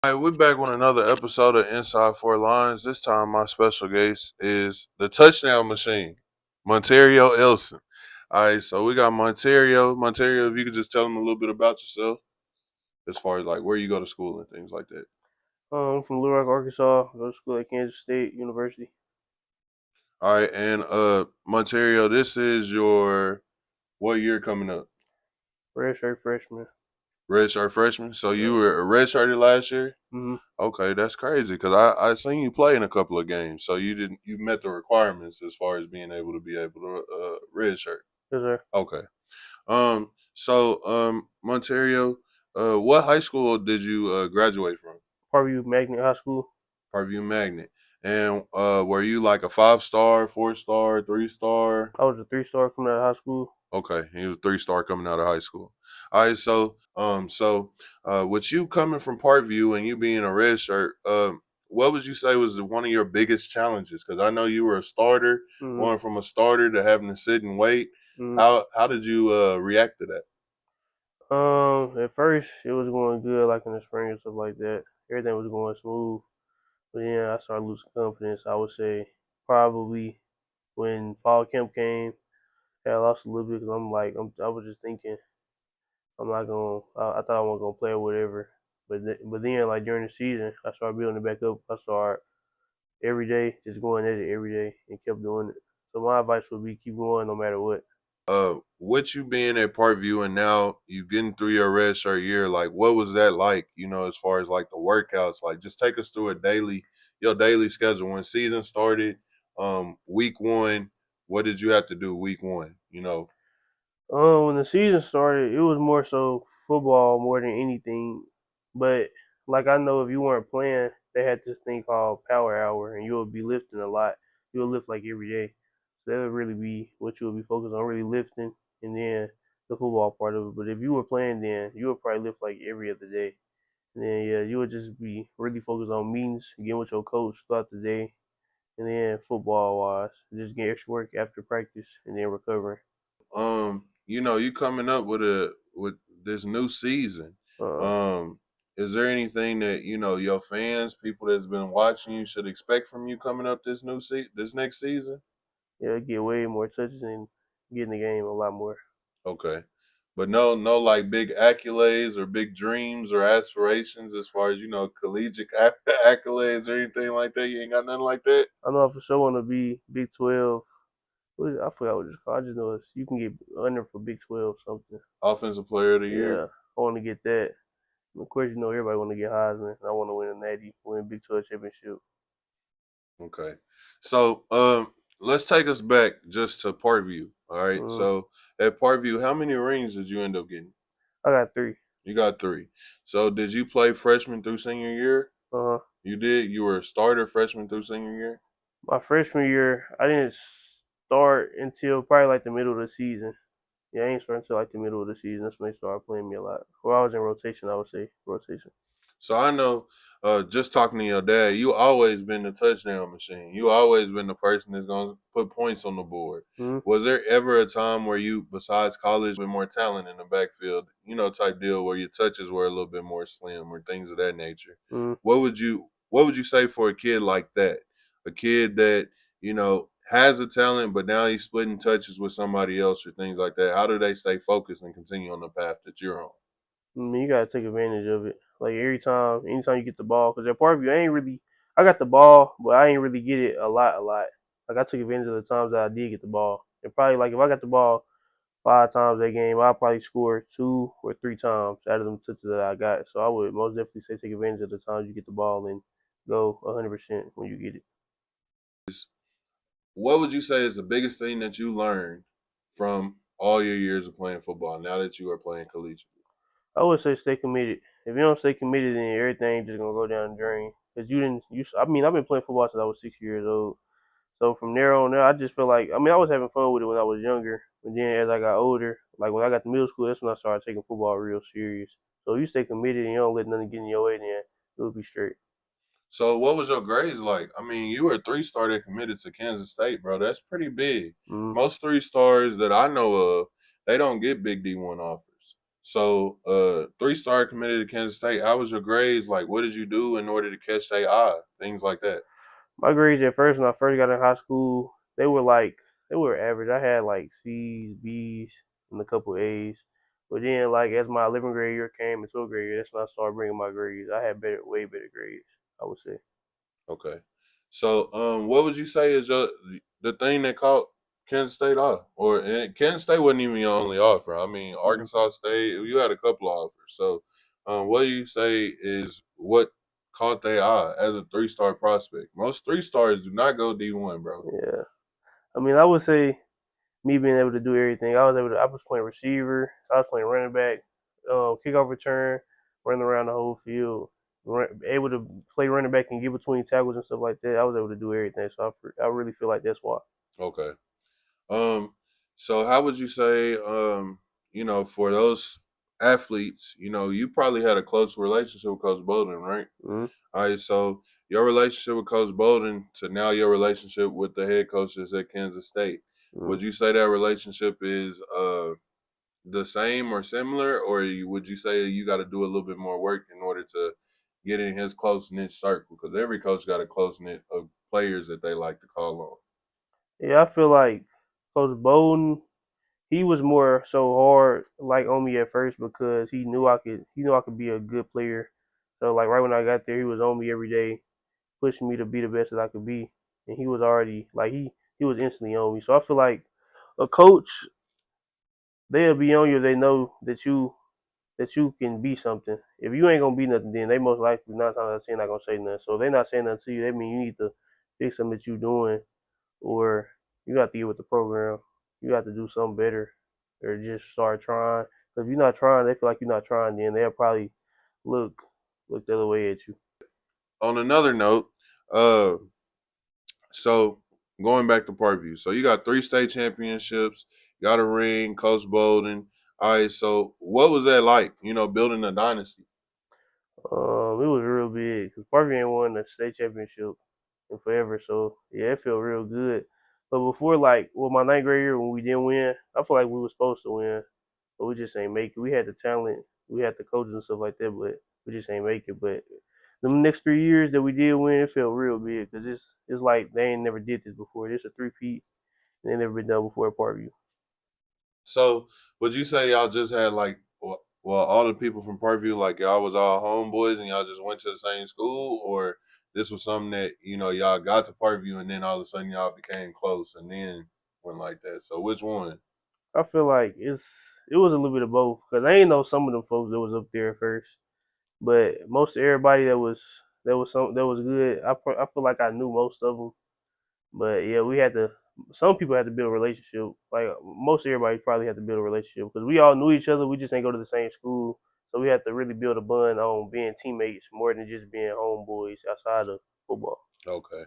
All right, we're back with another episode of Inside Four Lines. This time, my special guest is the touchdown machine, Monterrio Elston. All right, so we got Monterrio. Monterrio, if you could just tell them a little bit about yourself, as far as like where you go to school and things like that. I'm from Little Rock, Arkansas. I go to school at Kansas State University. All right, and Monterrio, this is your what year coming up? Redshirt freshman. Redshirt freshman. So you Yeah. were a redshirted last year. Mm-hmm. Okay, that's crazy because I seen you play in a couple of games, so you met the requirements as far as being able to redshirt. Yes, sir. Okay. Monterio, what high school did you graduate from? Parkview Magnet High School. Parkview Magnet. And were you like a 5-star, 4-star, 3-star? I was a three-star coming out of high school. Okay, he was 3-star coming out of high school. All right, with you coming from Parkview and you being a red shirt, what would you say was one of your biggest challenges? Because I know you were a starter, Mm-hmm. going from a starter to having to sit and wait. Mm-hmm. How did you react to that? At first it was going good, like in the spring and stuff like that. Everything was going smooth, but then I started losing confidence. I would say probably when fall camp came, I lost a little bit because I was just thinking I'm not gonna. I thought I wasn't gonna play or whatever. But then like during the season, I started building it back up. I started every day, just going at it every day and kept doing it. So my advice would be keep going no matter what. With you being at Parkview and now you getting through your red shirt year, like what was that like? As far as like the workouts, like just take us through your daily schedule when season started. Week one, what did you have to do week one? When the season started, it was more so football more than anything. But like I know if you weren't playing, they had this thing called power hour, and you would be lifting a lot. You would lift like every day. So that would really be what you would be focused on, really lifting, and then the football part of it. But if you were playing, then you would probably lift like every other day. And then yeah, you would just be really focused on meetings, getting with your coach throughout the day, and then football wise, just get extra work after practice, and then recovering. You coming up with this new season. Uh, Um, is there anything that your fans, people that's been watching you, should expect from you coming up this next season? yeah, get way more touches and get in the game a lot more. Okay. But no, like big accolades or big dreams or aspirations as far as collegiate accolades or anything like that. You ain't got nothing like that. I know I for sure want to be Big 12. I forgot what it's called. I just know you can get under for Big 12 something. Offensive Player of the Year. Yeah, I want to get that. Of course, everybody want to get Heisman. I want to win a Natty, win Big 12 championship. Okay. So let's take us back just to Parkview. All right. Mm, So at Parkview, how many rings did you end up getting? I got three. You got 3. So did you play freshman through senior year? Uh huh. You did. You were a starter freshman through senior year. My freshman year, I didn't start until probably like the middle of the season. Yeah, I ain't start until like the middle of the season. That's when they started playing me a lot. Well, I was in rotation, I would say rotation. So I know, just talking to your dad, you always been the touchdown machine. You always been the person that's gonna put points on the board. Mm-hmm. Was there ever a time where you, besides college, been more talent in the backfield, type deal where your touches were a little bit more slim or things of that nature? Mm-hmm. What would you say for a kid like that? A kid that has a talent, but now he's splitting touches with somebody else or things like that. How do they stay focused and continue on the path that you're on? I mean, you gotta take advantage of it. Like anytime you get the ball, because at Parkview, I got the ball, but I ain't really get it a lot. Like I took advantage of the times that I did get the ball. And probably like if I got the ball 5 times that game, I'll probably score 2 or 3 times out of them touches that I got. So I would most definitely say take advantage of the times you get the ball and go 100% when you get it. What would you say is the biggest thing that you learned from all your years of playing football now that you are playing collegiate? I would say stay committed. If you don't stay committed, then everything just gonna go down the drain. Cause you didn't. You. I mean, I've been playing football since I was 6 years old. So from there on out, I just feel like I was having fun with it when I was younger, but then as I got older, like when I got to middle school, that's when I started taking football real serious. So if you stay committed and you don't let nothing get in your way, then you'll be straight. So, what was your grades like? I mean, you were a 3-star that committed to Kansas State, bro. That's pretty big. Mm-hmm. Most 3-stars that I know of, they don't get big D1 offers. So, 3-star committed to Kansas State. How was your grades? Like, what did you do in order to catch their eye? Things like that. My grades at first when I first got in high school, they were average. I had like C's, B's, and a couple A's. But then like as my 11th grade year came and 12th grade year, that's when I started bringing my grades. I had way better grades, I would say. Okay. So, what would you say is the thing that caught Kansas State off? Or and Kansas State wasn't even your only offer. I mean, Mhm. Arkansas State, you had a couple of offers. So, what do you say is what caught their eye as a 3-star prospect? Most 3-stars do not go D1, bro. Yeah. I mean, I would say me being able to do everything. I was playing receiver, I was playing running back, kickoff return, running around the whole field, able to play running back and get between tackles and stuff like that. I was able to do everything, so I really feel like that's why. Okay. Um, so how would you say, for those athletes, you probably had a close relationship with Coach Bolden, right? Mm-hmm. All right, so your relationship with Coach Bolden to now your relationship with the head coaches at Kansas State, Mm-hmm. would you say that relationship is the same or similar, or would you say you got to do a little bit more work in order to get in his close knit circle? Because every coach got a close knit of players that they like to call on. Yeah, I feel like Coach Bowden, he was more so hard like on me at first because he knew I could be a good player. So like right when I got there, he was on me every day, pushing me to be the best that I could be, and he was already like he was instantly on me. So I feel like a coach, they'll be on you if they know that you can be something. If you ain't gonna be nothing, then they most likely 9 times out of 10 not gonna say nothing. So if they not saying nothing to you, that means you need to fix something that you doing, or you got to get with the program. You got to do something better, or just start trying. Because if you're not trying, they feel like you're not trying. Then they'll probably look look the other way at you. On another note, uh, so going back to Parkview, so you got 3 state championships, got a ring, Coach Bolden. All right, so what was that like? Building a dynasty. It was real big because Parkview ain't won the state championship in forever. So yeah, it felt real good. But before, like, well, my ninth grade year when we didn't win, I feel like we were supposed to win, but we just ain't make it. We had the talent, we had the coaches and stuff like that, but we just ain't make it. But the next 3 years that we did win, it felt real big because it's like they ain't never did this before. This a three-peat, and they never been done before at Parkview. So would you say y'all just had like, well, all the people from Parkview, like y'all was all homeboys and y'all just went to the same school, or this was something that y'all got to Parkview and then all of a sudden y'all became close and then went like that. So which one? I feel like it was a little bit of both because I ain't know some of them folks that was up there at first. But most of everybody that was good, I feel like I knew most of them. But yeah, we had to. Some people had to build a relationship. Like most everybody probably had to build a relationship because we all knew each other. We just ain't go to the same school, so we had to really build a bond on being teammates more than just being homeboys outside of football. Okay.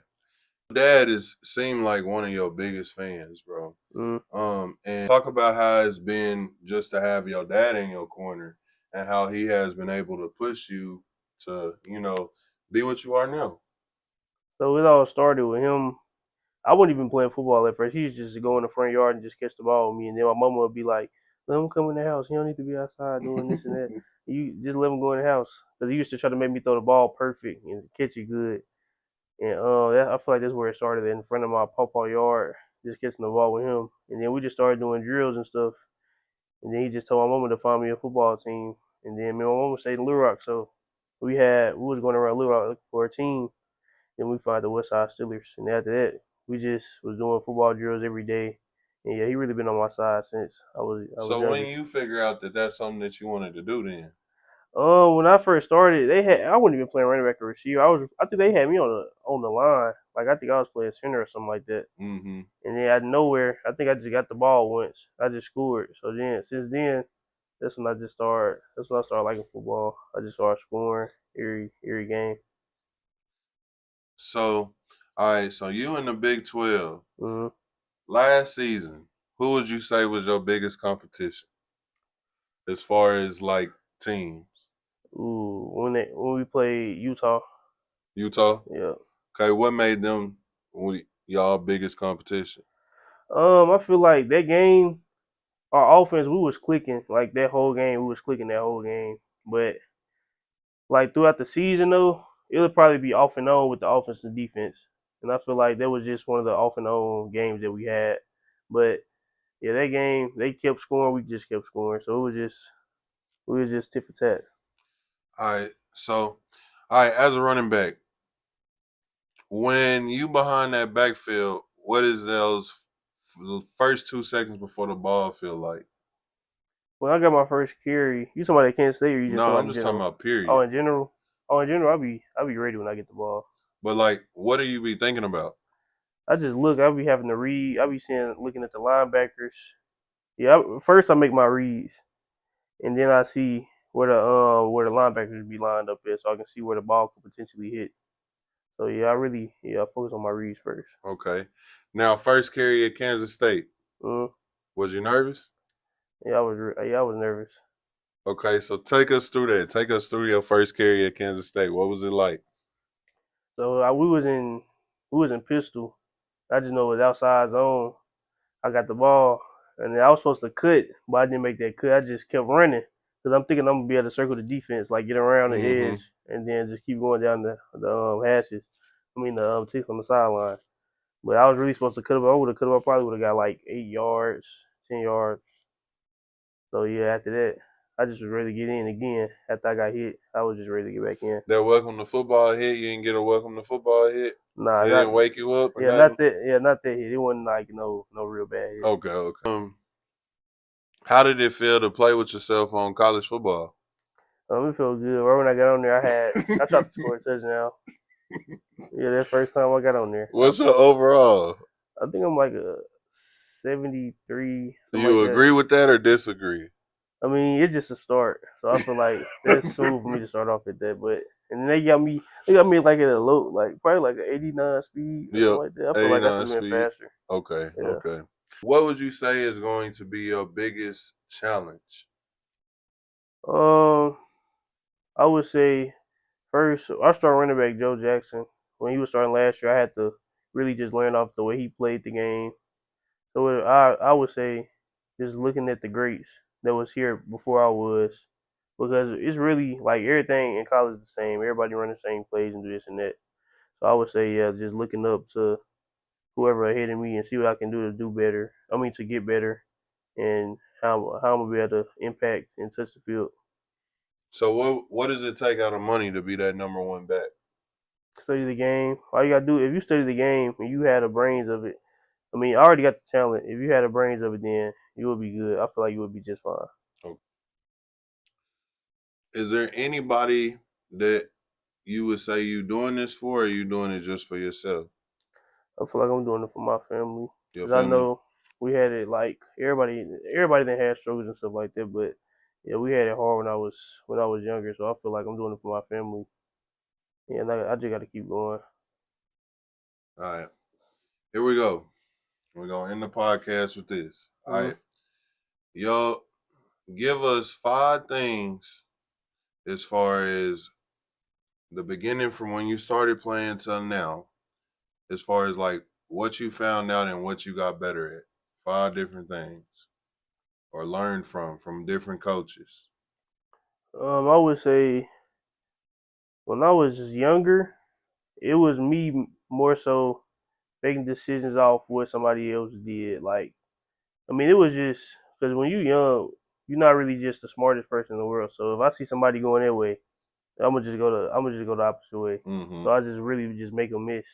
Dad is seemed like one of your biggest fans, bro. Mm. And talk about how it's been just to have your dad in your corner and how he has been able to push you to, be what you are now. So it all started with him. I wasn't even playing football at first. He used to just go in the front yard and just catch the ball with me, and then my mama would be like, "Let him come in the house. He don't need to be outside doing this and that. You just let him go in the house." Because he used to try to make me throw the ball perfect and catch it good. And I feel like that's where it started in front of my pawpaw yard, just catching the ball with him. And then we just started doing drills and stuff. And then he just told my mama to find me a football team. And then me and my mama stayed in Little Rock, so we was going around Little Rock looking for a team. Then we found the West Side Steelers, and after that, we just was doing football drills every day. And yeah, he really been on my side since I was So when younger. you figure out that that's something that you wanted to do, then When I first started, I wasn't even playing running back or receiver. I think they had me on the line. Like I think I was playing center or something like that. mm-hmm. And then out of nowhere, I think I just got the ball once. I just scored. So then since then, That's when I started liking football. I just started scoring every game. So, all right, so you in the Big 12 Mm-hmm. last season, who would you say was your biggest competition as far as like teams? Ooh, when we played Utah, Utah. yeah. Okay, what made them y'all biggest competition? I feel like that game. our offense, we was clicking like that whole game. We was clicking that whole game, but like throughout the season though, it'll probably be off and on with the offense and defense. And I feel like that was just one of the off and on games that we had. But yeah, that game they kept scoring, we just kept scoring. So it was just we was just tit for tat. All right. So, all right, as a running back, when you behind that backfield, what is those the first 2 seconds before the ball feel like? When I got my first carry, you talking about at Kansas State or you just No, talking I'm about in just talking general? about Oh, period. in general. Oh, in general, I'll be ready when I get the ball. But like, what do you be thinking about? I just look. I'll be having to read. I'll be seeing, looking at the linebackers. Yeah, first I make my reads, and then I see where the linebackers be lined up at, so I can see where the ball could potentially hit. So yeah, I focus on my reads first. Okay. Now, first carry at Kansas State. Mm, Was you nervous? yeah, I was nervous. Okay, so take us through that. Take us through your first carry at Kansas State. What was it like? So we was in pistol. I just know it was outside zone. I got the ball, and then I was supposed to cut, but I didn't make that cut. I just kept running because I'm thinking I'm gonna be able to circle the defense, like get around the Mm-hmm. edge, and then just keep going down the hashes. I mean the tick on the sideline. But I was really supposed to cut up. I would have cut up. I probably would have got like 8 yards, 10 yards. So yeah, after that, I just was ready to get in again. After I got hit, I was just ready to get back in. That welcome to football hit. You didn't get a welcome to football hit. Nah, It not didn't wake you up or yeah, not nothing. that. Yeah, not that hit. It wasn't like no real bad hit. Okay, okay. How did it feel to play with yourself on college football? It felt good. Right when I got on there, I tried to score a touchdown. Yeah, that first time I got on there, What's your overall? I think I'm like a 73, Do something like you that. agree with that or disagree? I mean, it's just a start, so I feel like that's soon for me to start off at that. But and then they got me like at a low, like probably like an 89 speed or something Yep, like that. I feel like I should 89 have been speed. faster. Okay, Yeah. okay. What would you say is going to be your biggest challenge? Um, I would say first I started running back Joe Jackson when he was starting last year. I had to really just learn off the way he played the game. So I would say just looking at the greats that was here before I was, because it's really like everything in college is the same. Everybody run the same plays and do this and that. So I would say yeah, just looking up to whoever ahead of me and see what I can do to do better. I mean to get better and how I'm gonna be able to impact and touch the field. So what does it take out of money to be that number one back? Study the game. All you gotta do if you study the game and you had the brains of it. I mean, I already got the talent. If you had the brains of it, then you would be good. I feel like you would be just fine. Okay. Is there anybody that you would say you doing this for, or you doing it just for yourself, I feel like I'm doing it for my family your because I family? know we had it like everybody that had struggles and stuff like that. But yeah, we had it hard when I was younger. So I feel like I'm doing it for my family, and I just got to keep going. All right, here we go. We're gonna end the podcast with this. All Mm-hmm. right, y'all give us 5 things as far as the beginning from when you started playing till now, as far as like what you found out and what you got better at. 5 different things or learned from different coaches. I would say when I was younger, it was me more so making decisions off what somebody else did. Like, I mean, it was just because when you're young, you're not really just the smartest person in the world. So if I see somebody going that way, I'm gonna just go the opposite way. Mm-hmm. So I just really just make a miss.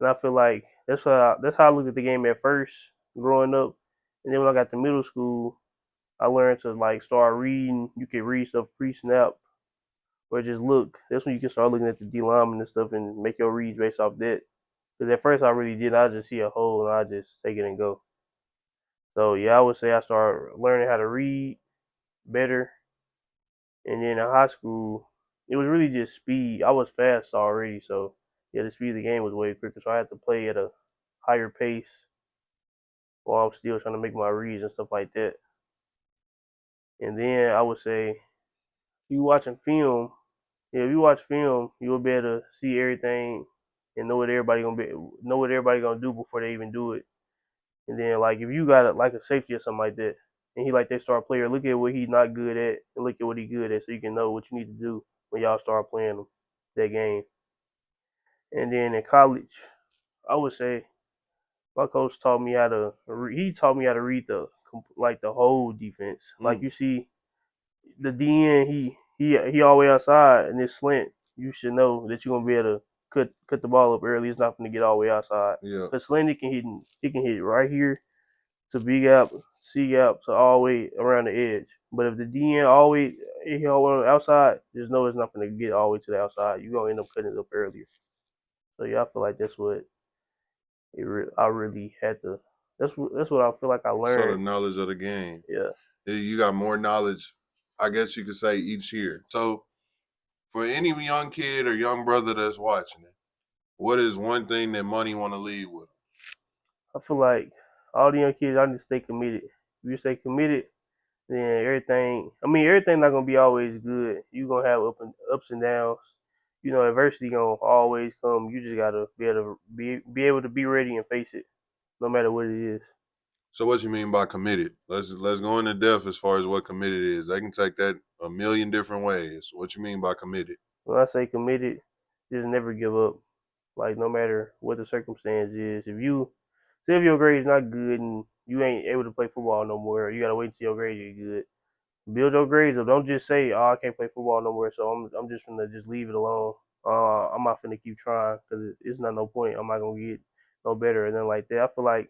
And I feel like that's how I looked at the game at first, growing up. And then when I got to middle school, I learned to like start reading. You can read stuff pre-snap or just look. That's when you can start looking at the D lineman and stuff and make your reads based off that. Because at first I really did. I just see a hole and I just take it and go. So yeah, I would say I started learning how to read better. And then in high school, it was really just speed. I was fast already, so yeah, the speed of the game was way quicker. So I had to play at a higher pace while I'm still trying to make my reads and stuff like that. And then I would say you watching film. Yeah, if you watch film, you'll be able to see everything and know what everybody gonna do before they even do it. And then like if you got like a safety or something like that, and he like their star player. Look at what he's not good at, and look at what he's good at, so you can know what you need to do when y'all start playing that game. And then in college, I would say my coach taught me how to. He taught me how to read the whole defense. Like Mm, you see the DN, he all the way outside and this slant. You should know that you're gonna be able to cut the ball up early. It's not gonna get all the way outside. yeah. Cause slant he can hit right here to B gap, C gap to all the way around the edge. But if the DN always he all the way on the outside, just know it's not gonna get all the way to the outside. You're gonna end up cutting it up earlier. So yeah, I feel like that's what I really had to. That's what I feel like I So the learned. knowledge of the game. Yeah, You got more knowledge, I guess you could say, each year. So for any young kid or young brother that's watching it, what is one thing that money want to leave with? I feel like all the young kids, I need to stay committed. If you stay committed, then everything. I mean, everything not gonna be always good. You gonna have ups and downs. Adversity gonna always come. You just gotta be able to be ready and face it, no matter what it is. So what you mean by committed? Let's go into depth as far as what committed is. They can take that a million different ways. What you mean by committed? When I say committed, just never give up. Like no matter what the circumstance is, if you say if your grade's not good and you ain't able to play football no more, you gotta wait until your grade get good. Build your grades up. Don't just say, "Oh, I can't play football no more," so I'm just gonna just leave it alone. I'm not gonna keep trying because it's not no point. I'm not gonna get no better and then like that. I feel like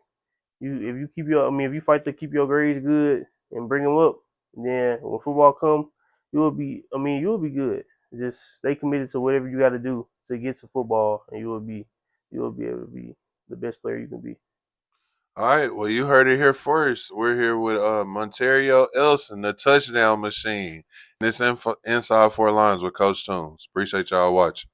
if you keep if you fight to keep your grades good and bring them up, then when football come, you will be good. Just stay committed to whatever you got to do to get to football, and you will be able to be the best player you can be. All right. Well, you heard it here first. We're here with Monterrio Elston, the touchdown machine. And it's Inside Four Lines with Coach Tunes. Appreciate y'all watching.